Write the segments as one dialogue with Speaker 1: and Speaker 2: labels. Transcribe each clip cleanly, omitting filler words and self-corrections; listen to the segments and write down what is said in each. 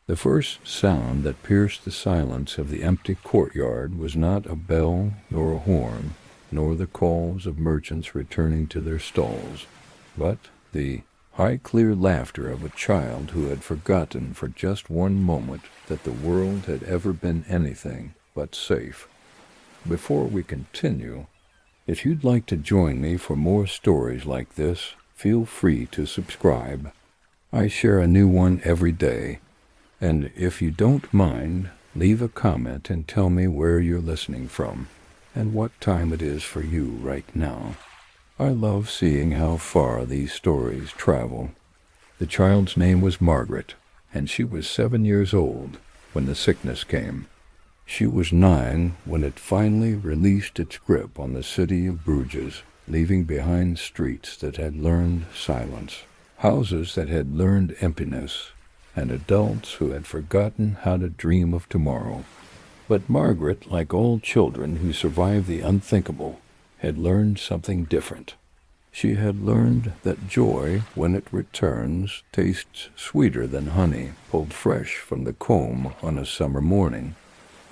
Speaker 1: The first sound that pierced the silence of the empty courtyard was not a bell nor a horn, nor the calls of merchants returning to their stalls, but the high clear laughter of a child who had forgotten for just one moment that the world had ever been anything but safe. Before we continue, if you'd like to join me for more stories like this, feel free to subscribe. I share a new one every day, and if you don't mind, leave a comment and tell me where you're listening from and what time it is for you right now. I love seeing how far these stories travel. The child's name was Margaret, and she was 7 years old when the sickness came. She was 9 when it finally released its grip on the city of Bruges, leaving behind streets that had learned silence, houses that had learned emptiness, and adults who had forgotten how to dream of tomorrow. But Margaret, like all children who survive the unthinkable, had learned something different. She had learned that joy, when it returns, tastes sweeter than honey pulled fresh from the comb on a summer morning.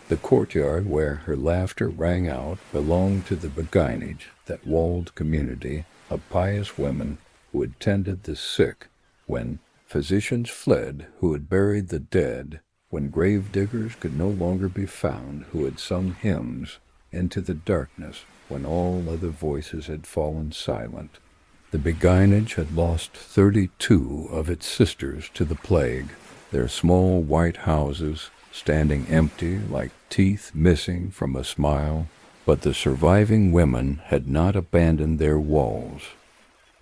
Speaker 1: The courtyard where her laughter rang out belonged to the beguinage, that walled community of pious women who had tended the sick when physicians fled, who had buried the dead, when grave diggers could no longer be found, who had sung hymns into the darkness when all other voices had fallen silent. The beguinage had lost 32 of its sisters to the plague, their small white houses standing empty like teeth missing from a smile. But the surviving women had not abandoned their walls.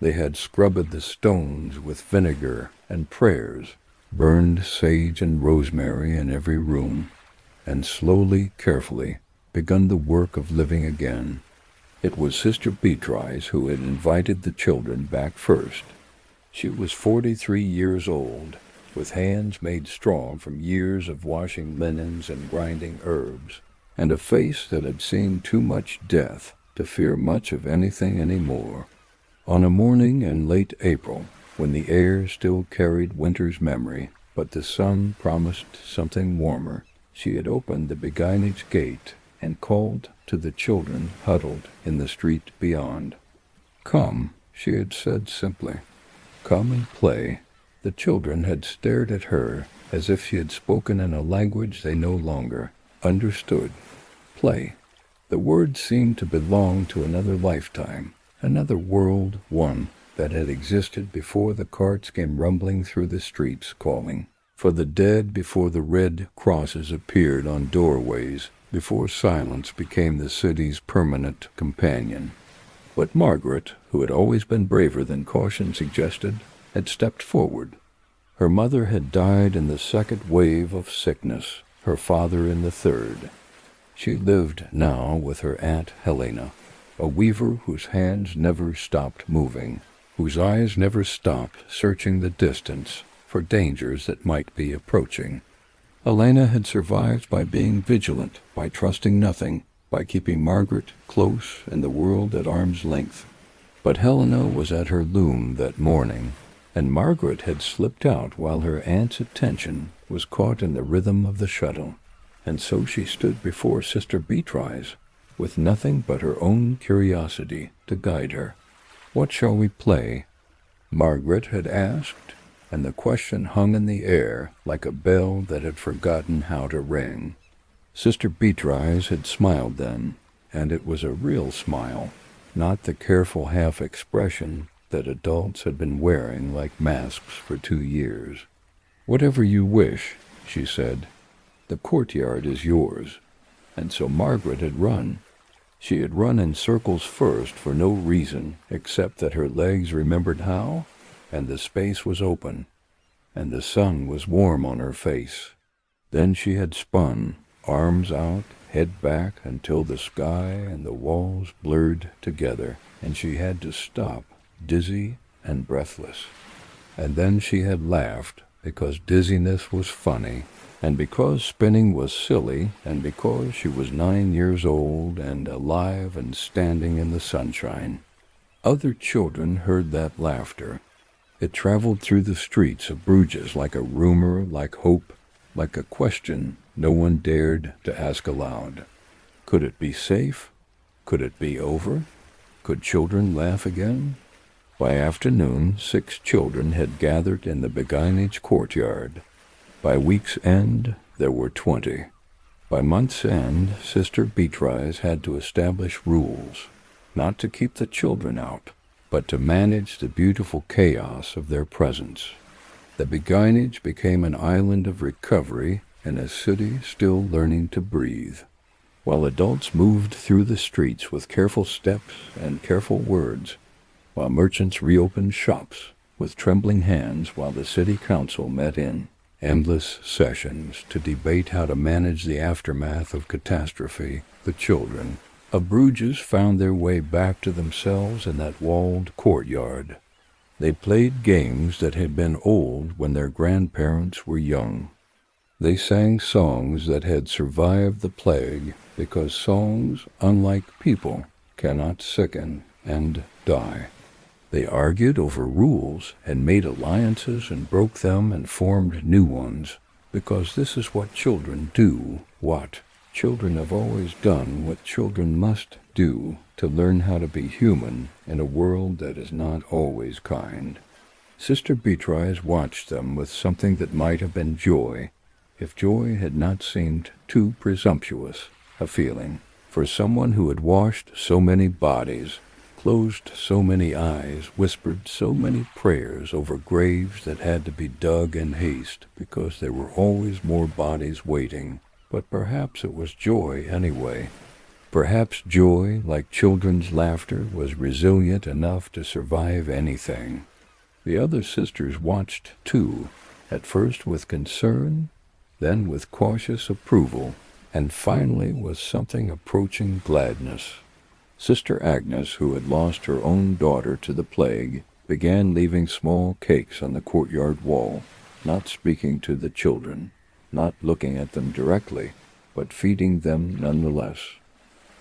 Speaker 1: They had scrubbed the stones with vinegar and prayers, burned sage and rosemary in every room, and slowly, carefully, begun the work of living again. It was Sister Beatrice who had invited the children back first. She was 43 years old, with hands made strong from years of washing linens and grinding herbs, and a face that had seen too much death to fear much of anything any more. On a morning in late April, when the air still carried winter's memory, but the sun promised something warmer, she had opened the beguinage gate and called to the children huddled in the street beyond. "Come," she had said simply. "Come and play." The children had stared at her as if she had spoken in a language they no longer understood. Play. The word seemed to belong to another lifetime, another world, one that had existed before the carts came rumbling through the streets calling for the dead, before the red crosses appeared on doorways, before silence became the city's permanent companion. But Margaret, who had always been braver than caution suggested, had stepped forward. Her mother had died in the second wave of sickness, her father in the third. She lived now with her Aunt Helena, a weaver whose hands never stopped moving, whose eyes never stopped searching the distance for dangers that might be approaching. Helena had survived by being vigilant, by trusting nothing, by keeping Margaret close and the world at arm's length. But Helena was at her loom that morning, and Margaret had slipped out while her aunt's attention was caught in the rhythm of the shuttle, and so she stood before Sister Beatrice, with nothing but her own curiosity to guide her. "What shall we play?" Margaret had asked, and the question hung in the air like a bell that had forgotten how to ring. Sister Beatrice had smiled then, and it was a real smile, not the careful half-expression that adults had been wearing like masks for 2 years. "Whatever you wish," she said. "The courtyard is yours." And so Margaret had run. She had run in circles first for no reason except that her legs remembered how, and the space was open, and the sun was warm on her face. Then she had spun, arms out, head back, until the sky and the walls blurred together, and she had to stop, dizzy and breathless. And then she had laughed, because dizziness was funny, and because spinning was silly, and because she was 9 years old and alive and standing in the sunshine. Other children heard that laughter. It traveled through the streets of Bruges like a rumor, like hope, like a question no one dared to ask aloud. Could it be safe? Could it be over? Could children laugh again? By afternoon, 6 children had gathered in the Beguinage courtyard. By week's end, there were 20. By month's end, Sister Beatrice had to establish rules, not to keep the children out, but to manage the beautiful chaos of their presence. The Beguinage became an island of recovery in a city still learning to breathe. While adults moved through the streets with careful steps and careful words, while merchants reopened shops with trembling hands, while the city council met in endless sessions to debate how to manage the aftermath of catastrophe, the children of Bruges found their way back to themselves in that walled courtyard. They played games that had been old when their grandparents were young. They sang songs that had survived the plague, because songs, unlike people, cannot sicken and die. They argued over rules and made alliances and broke them and formed new ones, because this is what children do, what children have always done, what children must do to learn how to be human in a world that is not always kind. Sister Beatrice watched them with something that might have been joy, if joy had not seemed too presumptuous a feeling, for someone who had washed so many bodies, closed so many eyes, whispered so many prayers over graves that had to be dug in haste because there were always more bodies waiting. But perhaps it was joy anyway. Perhaps joy, like children's laughter, was resilient enough to survive anything. The other sisters watched too, at first with concern, then with cautious approval, and finally with something approaching gladness. Sister Agnes, who had lost her own daughter to the plague, began leaving small cakes on the courtyard wall, not speaking to the children, not looking at them directly, but feeding them nonetheless.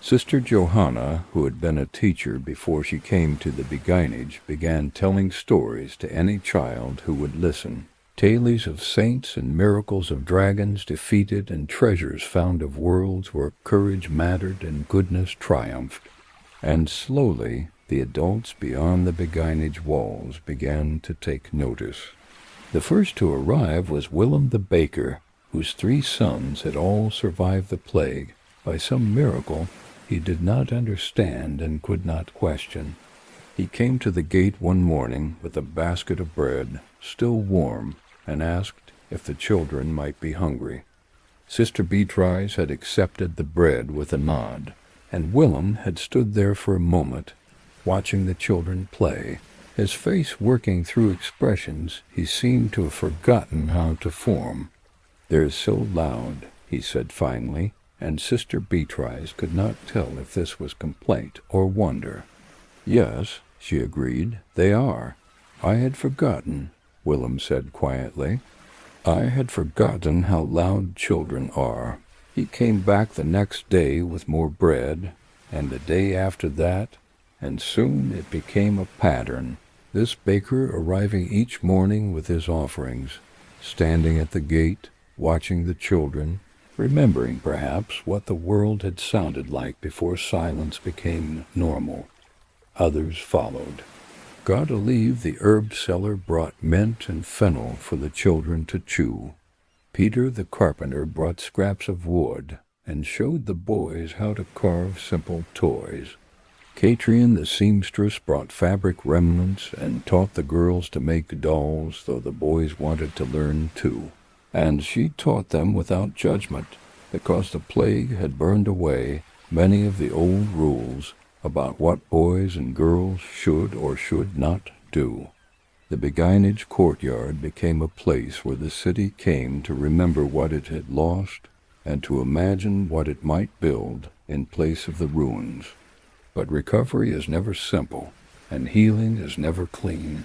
Speaker 1: Sister Johanna, who had been a teacher before she came to the Beguinage, began telling stories to any child who would listen. Tales of saints and miracles of dragons defeated and treasures found of worlds where courage mattered and goodness triumphed. And slowly, the adults beyond the Beguinage walls began to take notice. The first to arrive was Willem the baker, whose 3 sons had all survived the plague by some miracle he did not understand and could not question. He came to the gate one morning with a basket of bread, still warm, and asked if the children might be hungry. Sister Beatrice had accepted the bread with a nod, and Willem had stood there for a moment, watching the children play. His face working through expressions he seemed to have forgotten how to form. "They're so loud," he said finally, and Sister Beatrice could not tell if this was complaint or wonder. "Yes," she agreed, "they are. I had forgotten," Willem said quietly. "I had forgotten how loud children are." He came back the next day with more bread, and the day after that, and soon it became a pattern, this baker arriving each morning with his offerings, standing at the gate, watching the children, remembering perhaps what the world had sounded like before silence became normal. Others followed. God-Alive, the herb seller, brought mint and fennel for the children to chew. Peter the carpenter brought scraps of wood and showed the boys how to carve simple toys. Katrine the seamstress brought fabric remnants and taught the girls to make dolls, though the boys wanted to learn too. And she taught them without judgment, because the plague had burned away many of the old rules about what boys and girls should or should not do. The Beguinage courtyard became a place where the city came to remember what it had lost and to imagine what it might build in place of the ruins. But recovery is never simple, and healing is never clean.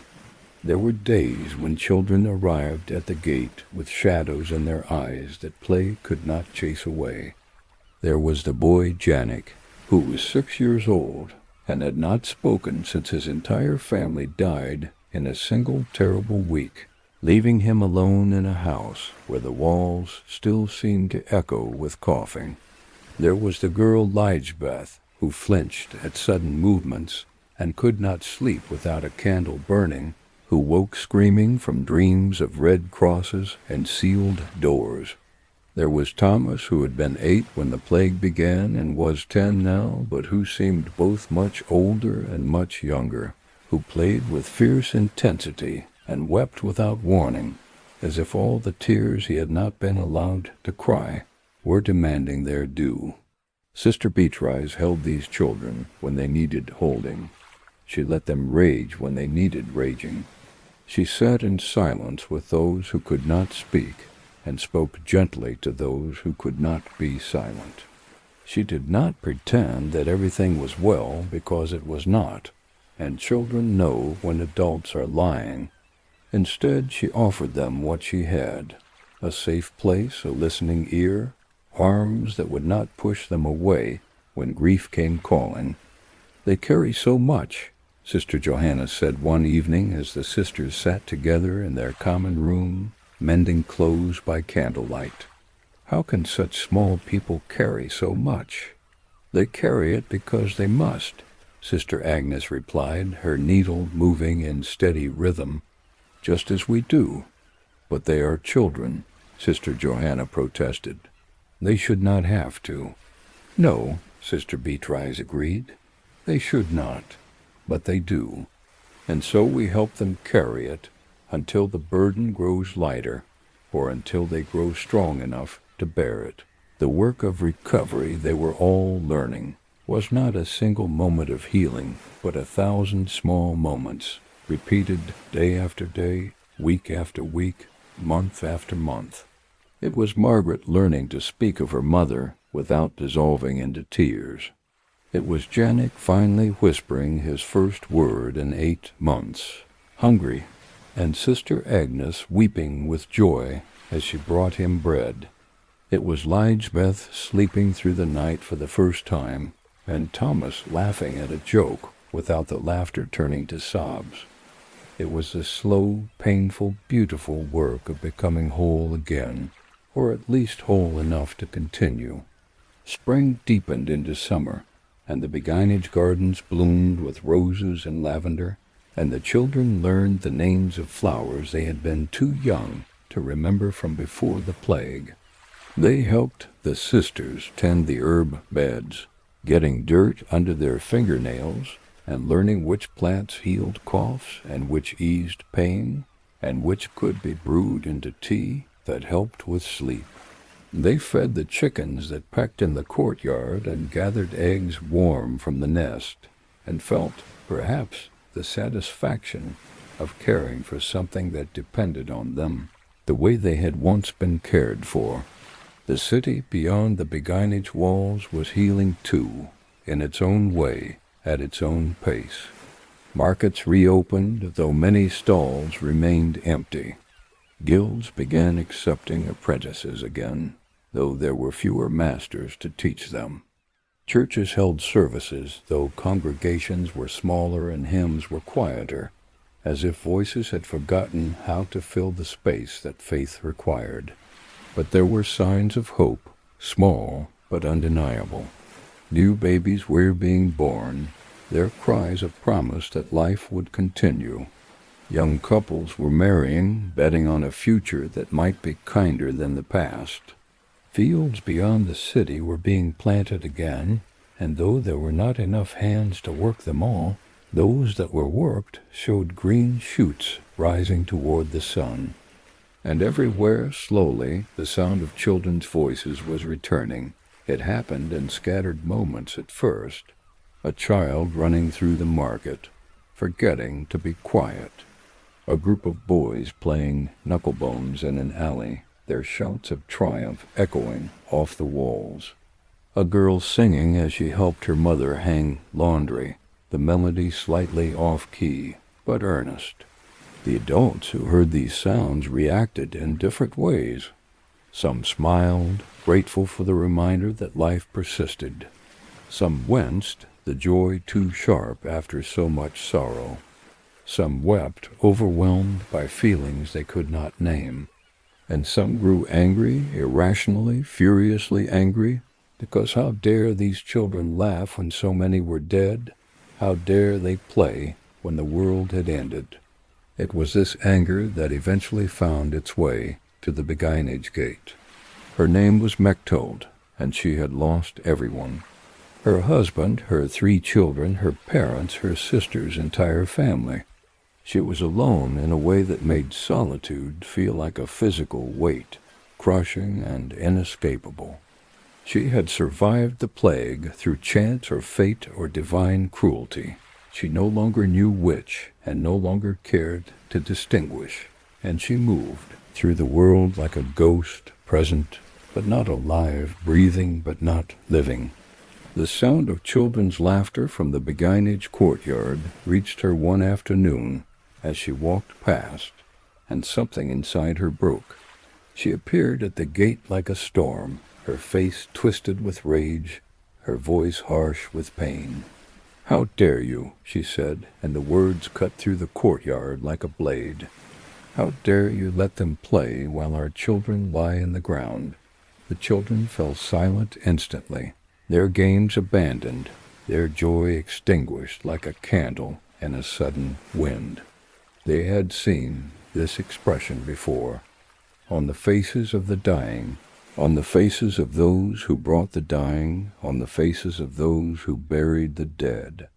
Speaker 1: There were days when children arrived at the gate with shadows in their eyes that play could not chase away. There was the boy Janik, who was 6 years old and had not spoken since his entire family died in a single terrible week, leaving him alone in a house where the walls still seemed to echo with coughing. There was the girl Ligebeth, who flinched at sudden movements and could not sleep without a candle burning, who woke screaming from dreams of red crosses and sealed doors. There was Thomas, who had been 8 when the plague began and was 10 now, but who seemed both much older and much younger, who played with fierce intensity and wept without warning, as if all the tears he had not been allowed to cry were demanding their due. Sister Beatrice held these children when they needed holding. She let them rage when they needed raging. She sat in silence with those who could not speak, and spoke gently to those who could not be silent. She did not pretend that everything was well, because it was not, and children know when adults are lying. Instead, she offered them what she had: a safe place, a listening ear, arms that would not push them away when grief came calling. "They carry so much," Sister Johanna said one evening as the sisters sat together in their common room, mending clothes by candlelight. "How can such small people carry so much?" "They carry it because they must," Sister Agnes replied, her needle moving in steady rhythm. "Just as we do." "But they are children," Sister Johanna protested. "They should not have to." "No," Sister Beatrice agreed. "They should not, but they do. And so we help them carry it until the burden grows lighter, or until they grow strong enough to bear it." The work of recovery they were all learning was not a single moment of healing, but 1,000 small moments, repeated day after day, week after week, month after month. It was Margaret learning to speak of her mother without dissolving into tears. It was Janek finally whispering his first word in 8 months, "hungry," and Sister Agnes weeping with joy as she brought him bread. It was Ligebeth sleeping through the night for the first time, and Thomas laughing at a joke without the laughter turning to sobs. It was the slow, painful, beautiful work of becoming whole again, or at least whole enough to continue. Spring deepened into summer, and the beguinage gardens bloomed with roses and lavender, and the children learned the names of flowers they had been too young to remember from before the plague. They helped the sisters tend the herb beds, getting dirt under their fingernails and learning which plants healed coughs and which eased pain, and which could be brewed into tea that helped with sleep. They fed the chickens that pecked in the courtyard and gathered eggs warm from the nest, and felt, perhaps, the satisfaction of caring for something that depended on them, the way they had once been cared for. The city beyond the beguinage walls was healing too, in its own way, at its own pace. Markets reopened, though many stalls remained empty. Guilds began accepting apprentices again, though there were fewer masters to teach them. Churches held services, though congregations were smaller and hymns were quieter, as if voices had forgotten how to fill the space that faith required. But there were signs of hope, small but undeniable. New babies were being born, their cries of promise that life would continue. Young couples were marrying, betting on a future that might be kinder than the past. Fields beyond the city were being planted again, and though there were not enough hands to work them all, those that were worked showed green shoots rising toward the sun. And everywhere, slowly, the sound of children's voices was returning. It happened in scattered moments at first. A child running through the market, forgetting to be quiet. A group of boys playing knucklebones in an alley, their shouts of triumph echoing off the walls. A girl singing as she helped her mother hang laundry, the melody slightly off-key, but earnest. The adults who heard these sounds reacted in different ways. Some smiled, grateful for the reminder that life persisted. Some winced, the joy too sharp after so much sorrow. Some wept, overwhelmed by feelings they could not name, and some grew angry, irrationally, furiously angry, because how dare these children laugh when so many were dead? How dare they play when the world had ended? It was this anger that eventually found its way to the Beguinage Gate. Her name was Mechthild, and she had lost everyone. Her husband, her 3 children, her parents, her sister's entire family. She was alone in a way that made solitude feel like a physical weight, crushing and inescapable. She had survived the plague through chance or fate or divine cruelty. She no longer knew which, and no longer cared to distinguish, and she moved through the world like a ghost, present but not alive, breathing but not living. The sound of children's laughter from the Beguinage courtyard reached her one afternoon as she walked past, and something inside her broke. She appeared at the gate like a storm, her face twisted with rage, her voice harsh with pain. "How dare you," she said, and the words cut through the courtyard like a blade. "How dare you let them play while our children lie in the ground?" The children fell silent instantly, their games abandoned, their joy extinguished like a candle in a sudden wind. They had seen this expression before, on the faces of the dying, on the faces of those who brought the dying, on the faces of those who buried the dead.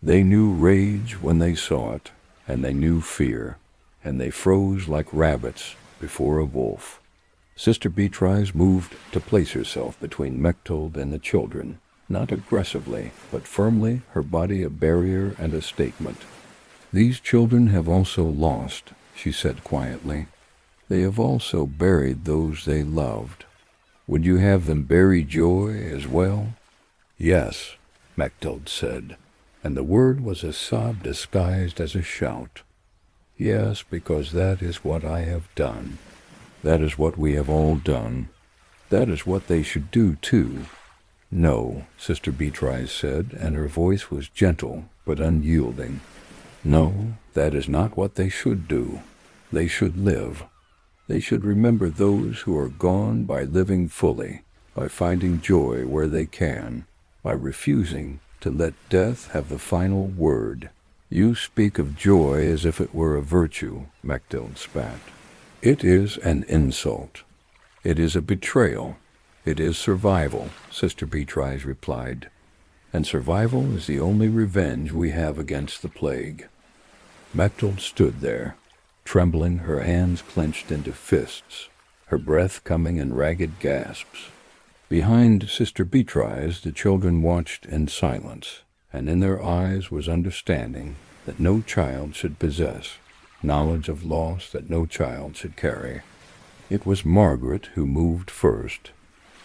Speaker 1: They knew rage when they saw it, and they knew fear, and they froze like rabbits before a wolf. Sister Beatrice moved to place herself between Mechthild and the children, not aggressively, but firmly, her body a barrier and a statement. "These children have also lost," she said quietly. "They have also buried those they loved. Would you have them bury joy as well?" "Yes," Mechthild said, and the word was a sob disguised as a shout. "Yes, because that is what I have done. That is what we have all done. That is what they should do, too." "No," Sister Beatrice said, and her voice was gentle but unyielding. "No, that is not what they should do. They should live. They should remember those who are gone by living fully, by finding joy where they can, by refusing to let death have the final word." "You speak of joy as if it were a virtue," Mechthild spat. "It is an insult. It is a betrayal. It is survival," Sister Beatrice replied. "And survival is the only revenge we have against the plague." Mechthild stood there, trembling, her hands clenched into fists, her breath coming in ragged gasps. Behind Sister Beatrice, the children watched in silence, and in their eyes was understanding that no child should possess, knowledge of loss that no child should carry. It was Margaret who moved first.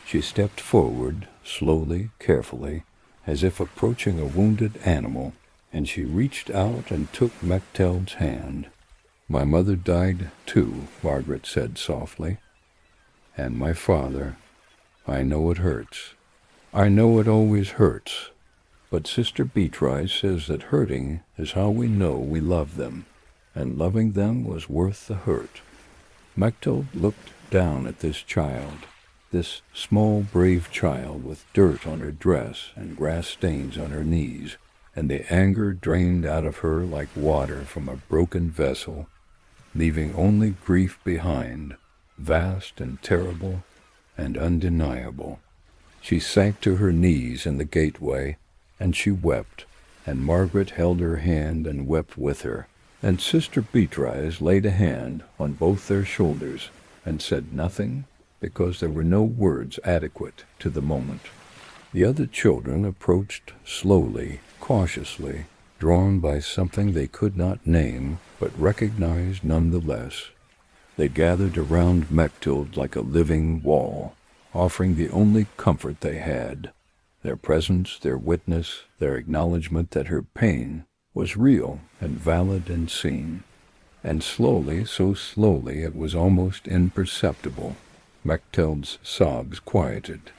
Speaker 1: She stepped forward, slowly, carefully, as if approaching a wounded animal, and she reached out and took Mechthild's hand. "My mother died too," Margaret said softly. "And my father. I know it hurts. I know it always hurts. But Sister Beatrice says that hurting is how we know we love them, and loving them was worth the hurt." Mechthild looked down at this child, this small, brave child with dirt on her dress and grass stains on her knees, and the anger drained out of her like water from a broken vessel, leaving only grief behind, vast and terrible and undeniable. She sank to her knees in the gateway, and she wept, and Margaret held her hand and wept with her, and Sister Beatrice laid a hand on both their shoulders and said nothing, because there were no words adequate to the moment. The other children approached slowly, cautiously, drawn by something they could not name, but recognized nonetheless. They gathered around Mechthild like a living wall, offering the only comfort they had, their presence, their witness, their acknowledgement that her pain was real and valid and seen. And slowly, so slowly it was almost imperceptible, Mechthild's sobs quieted.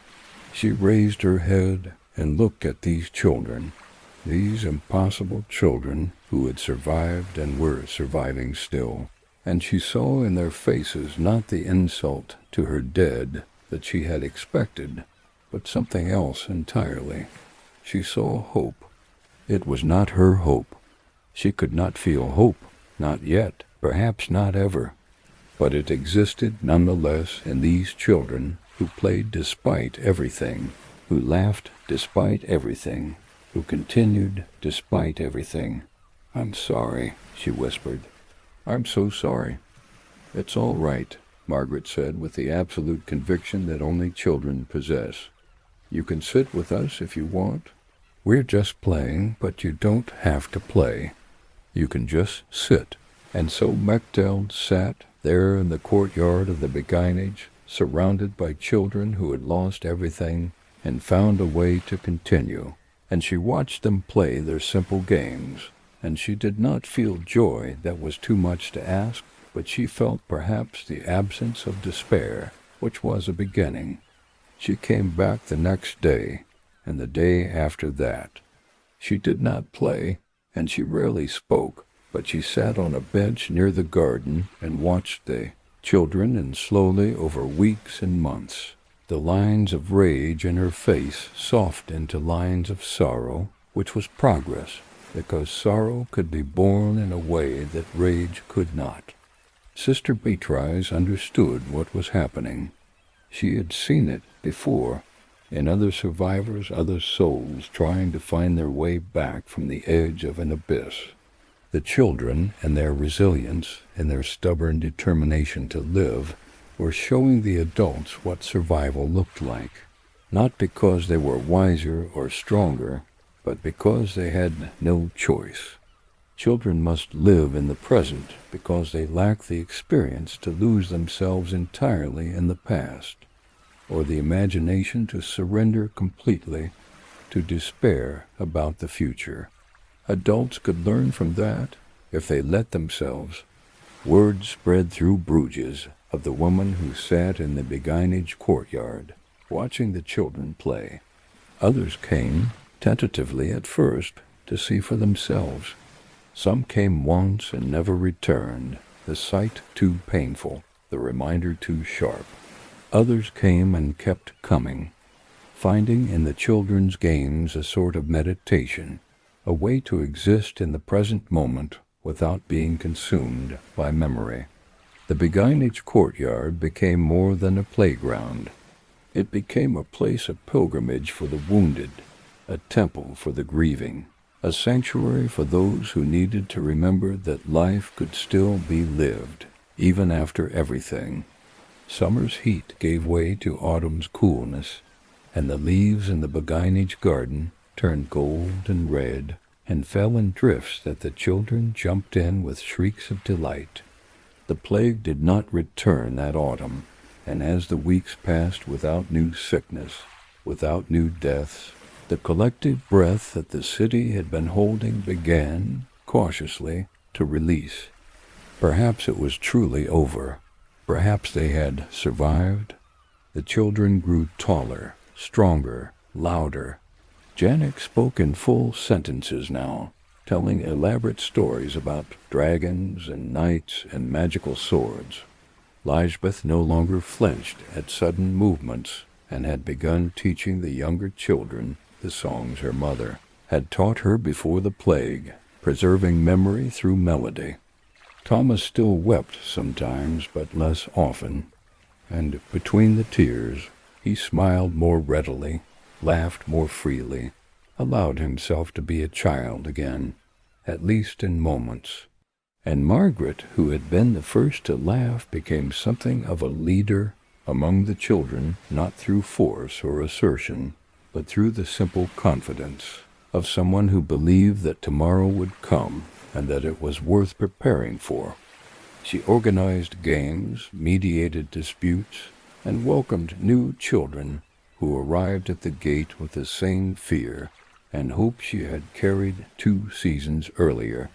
Speaker 1: She raised her head and looked at these children, these impossible children who had survived and were surviving still, and she saw in their faces not the insult to her dead that she had expected, but something else entirely. She saw hope. It was not her hope. She could not feel hope, not yet, perhaps not ever. But it existed nonetheless in these children who played despite everything, who laughed despite everything, who continued despite everything. "I'm sorry," she whispered. "I'm so sorry." "It's all right," Margaret said with the absolute conviction that only children possess. "You can sit with us if you want. We're just playing, but you don't have to play. You can just sit." And so Mechthild sat there in the courtyard of the beguinage, surrounded by children who had lost everything and found a way to continue, and she watched them play their simple games, and she did not feel joy that was too much to ask, but she felt perhaps the absence of despair, which was a beginning. She came back the next day, and the day after that. She did not play, and she rarely spoke, but she sat on a bench near the garden and watched the children, and slowly, over weeks and months, the lines of rage in her face softened into lines of sorrow, which was progress, because sorrow could be borne in a way that rage could not. Sister Beatrice understood what was happening. She had seen it before, in other survivors, other souls trying to find their way back from the edge of an abyss. The children, and their resilience, and their stubborn determination to live, were showing the adults what survival looked like, not because they were wiser or stronger, but because they had no choice. Children must live in the present because they lack the experience to lose themselves entirely in the past, or the imagination to surrender completely to despair about the future. Adults could learn from that if they let themselves. Word spread through Bruges of the woman who sat in the beguinage courtyard, watching the children play. Others came, tentatively at first, to see for themselves. Some came once and never returned, the sight too painful, the reminder too sharp. Others came and kept coming, finding in the children's games a sort of meditation, a way to exist in the present moment without being consumed by memory. The beguinage courtyard became more than a playground. It became a place of pilgrimage for the wounded, a temple for the grieving, a sanctuary for those who needed to remember that life could still be lived, even after everything. Summer's heat gave way to autumn's coolness, and the leaves in the beguinage garden turned gold and red, and fell in drifts that the children jumped in with shrieks of delight. The plague did not return that autumn, and as the weeks passed without new sickness, without new deaths, the collective breath that the city had been holding began, cautiously, to release. Perhaps it was truly over. Perhaps they had survived. The children grew taller, stronger, louder. Janek spoke in full sentences now, telling elaborate stories about dragons and knights and magical swords. Lisbeth no longer flinched at sudden movements and had begun teaching the younger children the songs her mother had taught her before the plague, preserving memory through melody. Thomas still wept sometimes, but less often, and between the tears he smiled more readily, laughed more freely, allowed himself to be a child again, at least in moments. And Margaret, who had been the first to laugh, became something of a leader among the children, not through force or assertion, but through the simple confidence of someone who believed that tomorrow would come and that it was worth preparing for. She organized games, mediated disputes, and welcomed new children who arrived at the gate with the same fear and hope she had carried 2 seasons earlier.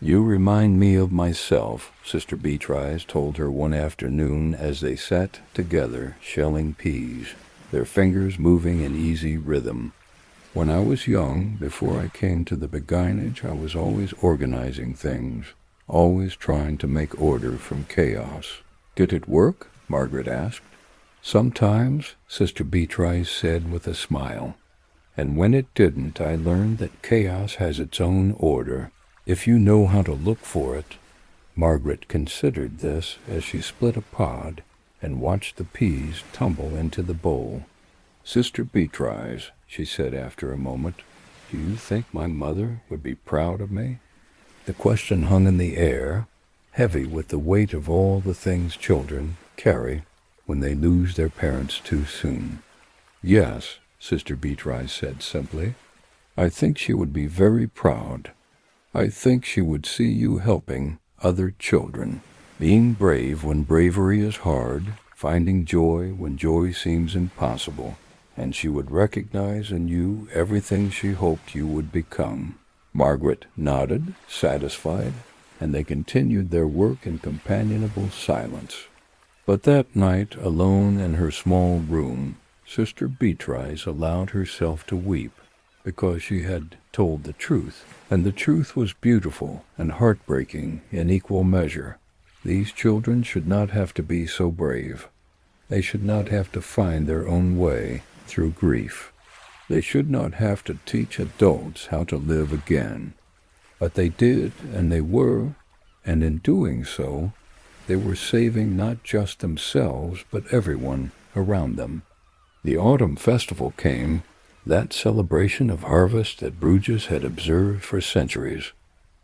Speaker 1: "You remind me of myself," Sister Beatrice told her one afternoon as they sat together shelling peas, their fingers moving in easy rhythm. When I was young, before I came to the beguinage, I was always organizing things, always trying to make order from chaos. Did it work? Margaret asked. Sometimes, Sister Beatrice said with a smile. And when it didn't, I learned that chaos has its own order, if you know how to look for it. Margaret considered this as she split a pod and watched the peas tumble into the bowl. Sister Beatrice, she said after a moment, do you think my mother would be proud of me? The question hung in the air, heavy with the weight of all the things children carry when they lose their parents too soon. Yes, Sister Beatrice said simply. I think she would be very proud. I think she would see you helping other children, being brave when bravery is hard, finding joy when joy seems impossible, and she would recognize in you everything she hoped you would become. Margaret nodded, satisfied, and they continued their work in companionable silence. But that night, alone in her small room, Sister Beatrice allowed herself to weep, because she had told the truth, and the truth was beautiful and heartbreaking in equal measure. These children should not have to be so brave. They should not have to find their own way through grief. They should not have to teach adults how to live again. But they did, and they were, and in doing so, they were saving not just themselves, but everyone around them. The autumn festival came, that celebration of harvest that Bruges had observed for centuries.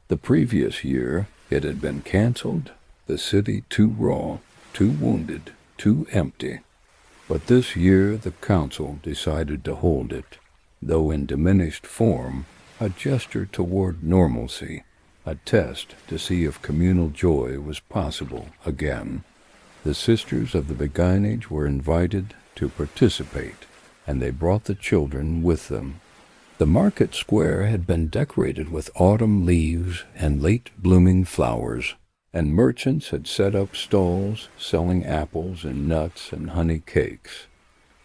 Speaker 1: The previous year, it had been canceled, the city too raw, too wounded, too empty. But this year the council decided to hold it, though in diminished form, a gesture toward normalcy, a test to see if communal joy was possible again. The sisters of the beguinage were invited to participate, and they brought the children with them. The market square had been decorated with autumn leaves and late-blooming flowers, and merchants had set up stalls selling apples and nuts and honey cakes.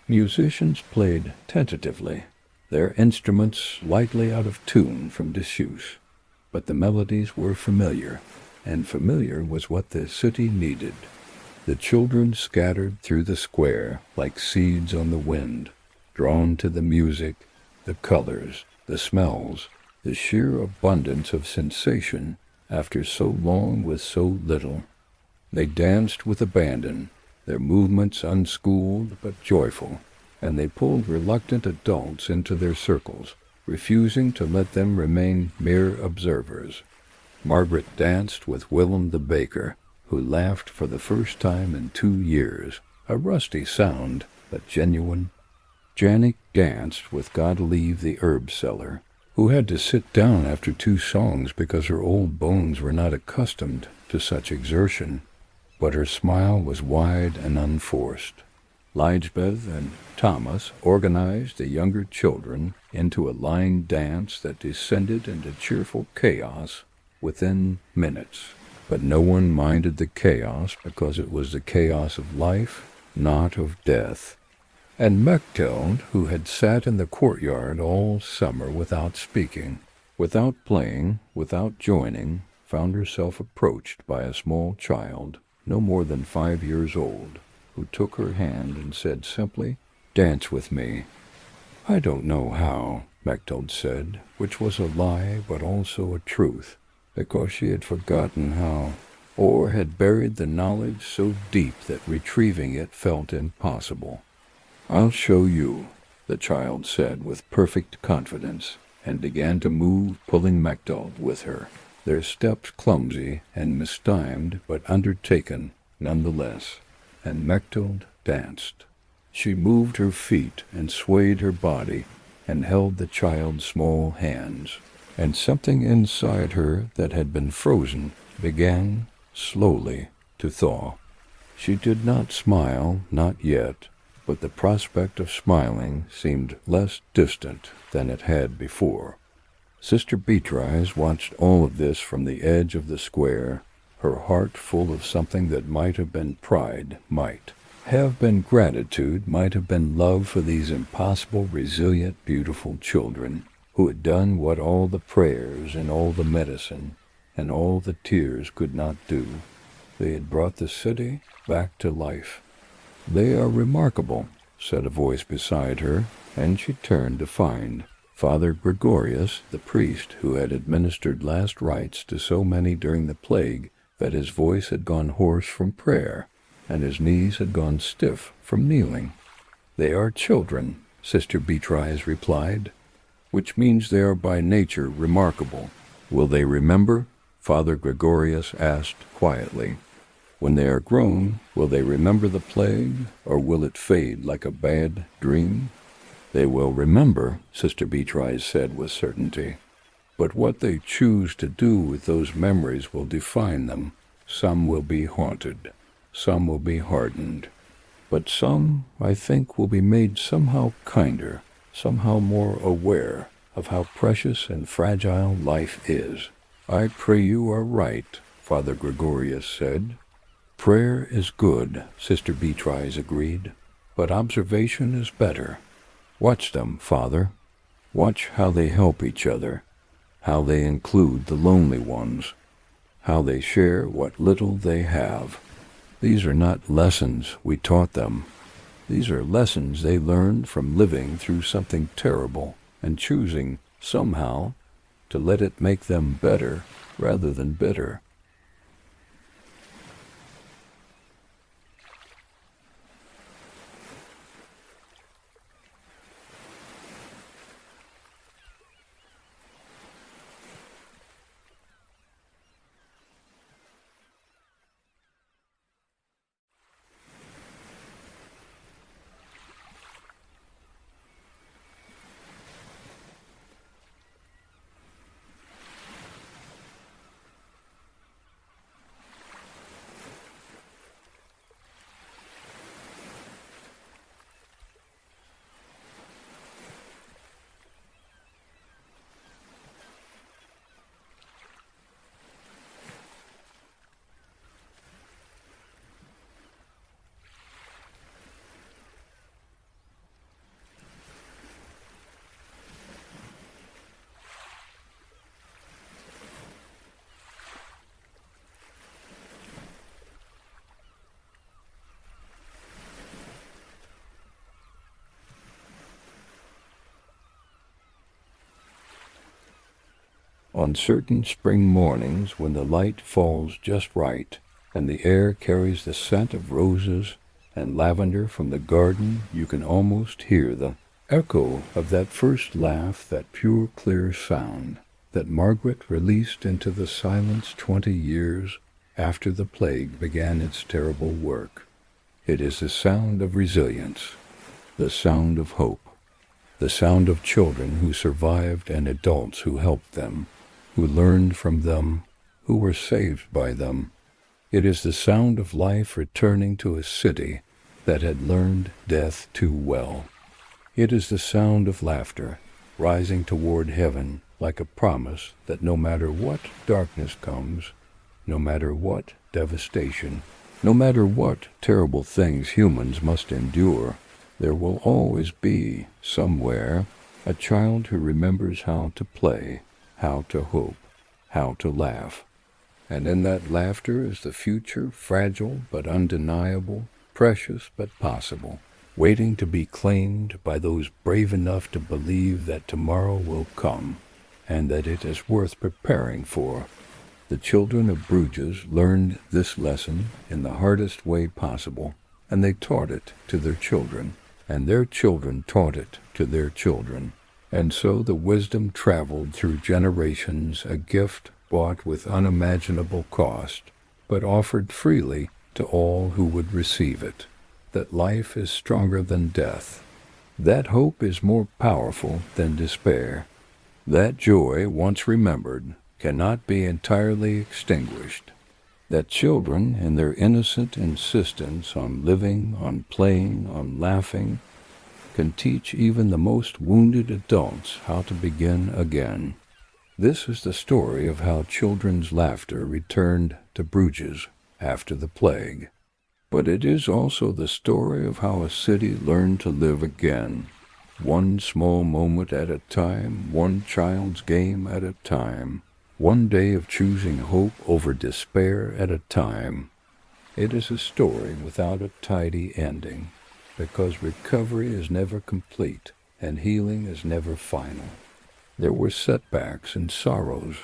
Speaker 1: Musicians played tentatively, their instruments lightly out of tune from disuse, but the melodies were familiar, and familiar was what the city needed. The children scattered through the square like seeds on the wind, drawn to the music, the colors, the smells, the sheer abundance of sensation after so long with so little. They danced with abandon, their movements unschooled but joyful, and they pulled reluctant adults into their circles, refusing to let them remain mere observers. Margaret danced with Willem the baker, who laughed for the first time in 2 years, a rusty sound, but genuine. Janet danced with Godelieve the herb seller, who had to sit down after 2 songs because her old bones were not accustomed to such exertion, but her smile was wide and unforced. Lisbeth and Thomas organized the younger children into a line dance that descended into cheerful chaos within minutes. But no one minded the chaos because it was the chaos of life, not of death. And Mechthild, who had sat in the courtyard all summer without speaking, without playing, without joining, found herself approached by a small child, no more than 5 years old, who took her hand and said simply, "Dance with me." "I don't know how," Mechthild said, which was a lie but also a truth, because she had forgotten how, or had buried the knowledge so deep that retrieving it felt impossible. "I'll show you," the child said with perfect confidence, and began to move, pulling Mechthild with her, their steps clumsy and mistimed but undertaken nonetheless, and Mechthild danced. She moved her feet and swayed her body and held the child's small hands, and something inside her that had been frozen began, slowly, to thaw. She did not smile, not yet, but the prospect of smiling seemed less distant than it had before. Sister Beatrice watched all of this from the edge of the square, her heart full of something that might have been pride, have been gratitude, might have been love for these impossible, resilient, beautiful children who had done what all the prayers and all the medicine and all the tears could not do. They had brought the city back to life. "They are remarkable," said a voice beside her, and she turned to find Father Gregorius, the priest who had administered last rites to so many during the plague that his voice had gone hoarse from prayer, and his knees had gone stiff from kneeling. "They are children," Sister Beatrice replied, "which means they are by nature remarkable." "Will they remember?" Father Gregorius asked quietly. "When they are grown, will they remember the plague, or will it fade like a bad dream?" "They will remember," Sister Beatrice said with certainty. "But what they choose to do with those memories will define them. Some will be haunted. Some will be hardened. But some, I think, will be made somehow kinder, somehow more aware of how precious and fragile life is." "I pray you are right," Father Gregorius said. "Prayer is good," Sister Beatrice agreed, "but observation is better. Watch them, Father. Watch how they help each other, how they include the lonely ones, how they share what little they have. These are not lessons we taught them. These are lessons they learned from living through something terrible and choosing, somehow, to let it make them better rather than bitter." On certain spring mornings, when the light falls just right, and the air carries the scent of roses and lavender from the garden, you can almost hear the echo of that first laugh, that pure, clear sound that Margaret released into the silence 20 years after the plague began its terrible work. It is the sound of resilience, the sound of hope, the sound of children who survived and adults who helped them, who learned from them, who were saved by them. It is the sound of life returning to a city that had learned death too well. It is the sound of laughter rising toward heaven like a promise that no matter what darkness comes, no matter what devastation, no matter what terrible things humans must endure, there will always be, somewhere, a child who remembers how to play, how to hope, how to laugh. And in that laughter is the future, fragile but undeniable, precious but possible, waiting to be claimed by those brave enough to believe that tomorrow will come, and that it is worth preparing for. The children of Bruges learned this lesson in the hardest way possible, and they taught it to their children, and their children taught it to their children. And so the wisdom traveled through generations, a gift bought with unimaginable cost, but offered freely to all who would receive it, that life is stronger than death, that hope is more powerful than despair, that joy, once remembered, cannot be entirely extinguished, that children, in their innocent insistence on living, on playing, on laughing, can teach even the most wounded adults how to begin again. This is the story of how children's laughter returned to Bruges after the plague. But it is also the story of how a city learned to live again, one small moment at a time, one child's game at a time, one day of choosing hope over despair at a time. It is a story without a tidy ending, because recovery is never complete and healing is never final. There were setbacks and sorrows,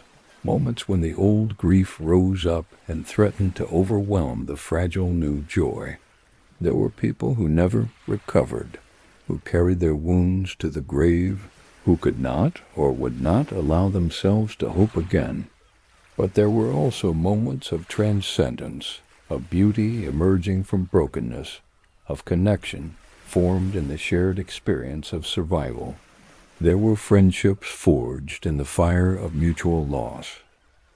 Speaker 1: moments when the old grief rose up and threatened to overwhelm the fragile new joy. There were people who never recovered, who carried their wounds to the grave, who could not or would not allow themselves to hope again. But there were also moments of transcendence, of beauty emerging from brokenness, of connection formed in the shared experience of survival. There were friendships forged in the fire of mutual loss.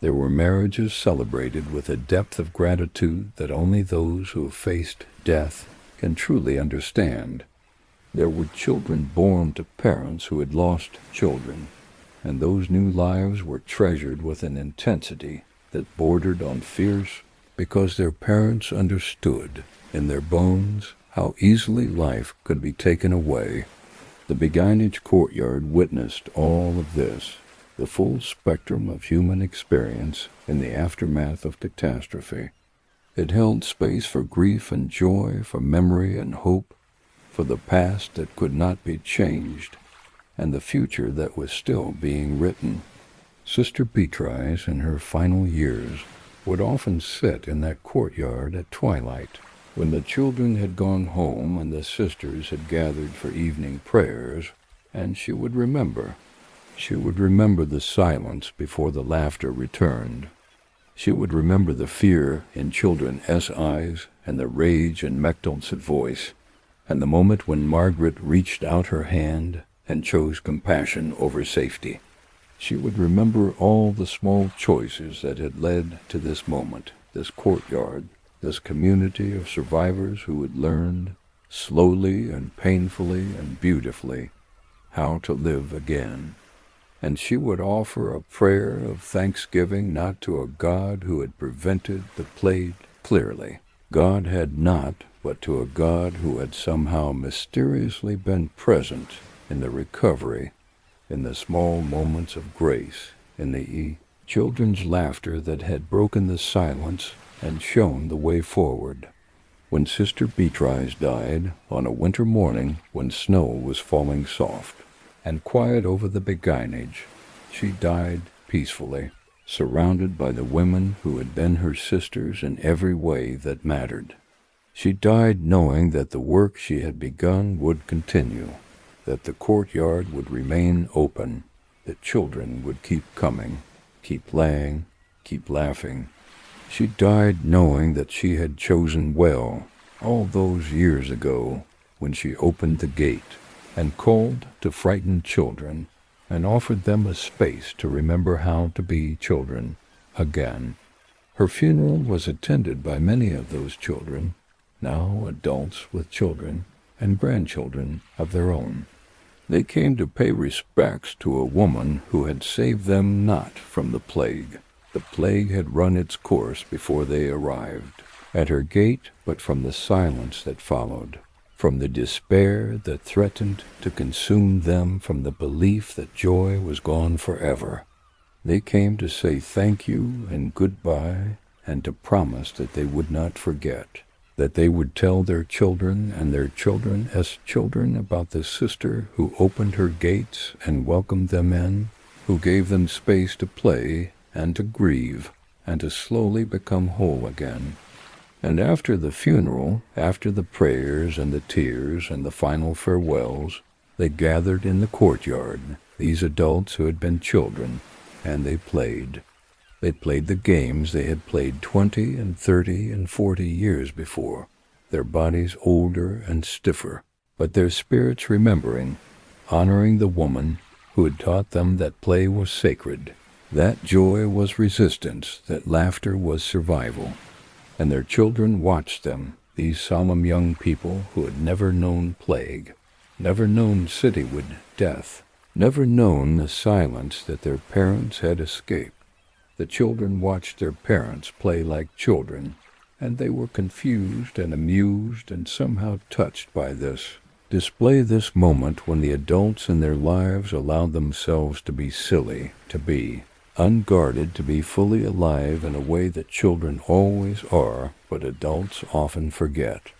Speaker 1: There were marriages celebrated with a depth of gratitude that only those who have faced death can truly understand. There were children born to parents who had lost children, and those new lives were treasured with an intensity that bordered on fierce because their parents understood in their bones how easily life could be taken away. The beguinage courtyard witnessed all of this, the full spectrum of human experience in the aftermath of catastrophe. It held space for grief and joy, for memory and hope, for the past that could not be changed, and the future that was still being written. Sister Beatrice, in her final years, would often sit in that courtyard at twilight, when the children had gone home and the sisters had gathered for evening prayers, and she would remember. She would remember the silence before the laughter returned. She would remember the fear in Children S. eyes and the rage in Mechtild's voice, and the moment when Margaret reached out her hand and chose compassion over safety. She would remember all the small choices that had led to this moment, this courtyard, this community of survivors who had learned, slowly and painfully and beautifully, how to live again. And she would offer a prayer of thanksgiving not to a God who had prevented the plague clearly. God had not, but to a God who had somehow mysteriously been present in the recovery, in the small moments of grace, in the children's laughter that had broken the silence and shown the way forward. When Sister Beatrice died, on a winter morning when snow was falling soft and quiet over the beguinage, she died peacefully, surrounded by the women who had been her sisters in every way that mattered. She died knowing that the work she had begun would continue, that the courtyard would remain open, that children would keep coming, keep playing, keep laughing. She died knowing that she had chosen well all those years ago when she opened the gate and called to frightened children and offered them a space to remember how to be children again. Her funeral was attended by many of those children, now adults with children and grandchildren of their own. They came to pay respects to a woman who had saved them not from the plague. The plague had run its course before they arrived at her gate, but from the silence that followed, from the despair that threatened to consume them, from the belief that joy was gone forever. They came to say thank you and goodbye, and to promise that they would not forget, that they would tell their children and their children as children about the sister who opened her gates and welcomed them in, who gave them space to play and to grieve, and to slowly become whole again. And after the funeral, after the prayers and the tears and the final farewells, they gathered in the courtyard, these adults who had been children, and they played. They played the games they had played 20 and 30 and 40 years before, their bodies older and stiffer, but their spirits remembering, honoring the woman who had taught them that play was sacred, that joy was resistance, that laughter was survival. And their children watched them, these solemn young people who had never known plague, never known cityward death, never known the silence that their parents had escaped. The children watched their parents play like children, and they were confused and amused and somehow touched by this. Display this moment when the adults in their lives allowed themselves to be silly, to be unguarded, to be fully alive in a way that children always are, but adults often forget.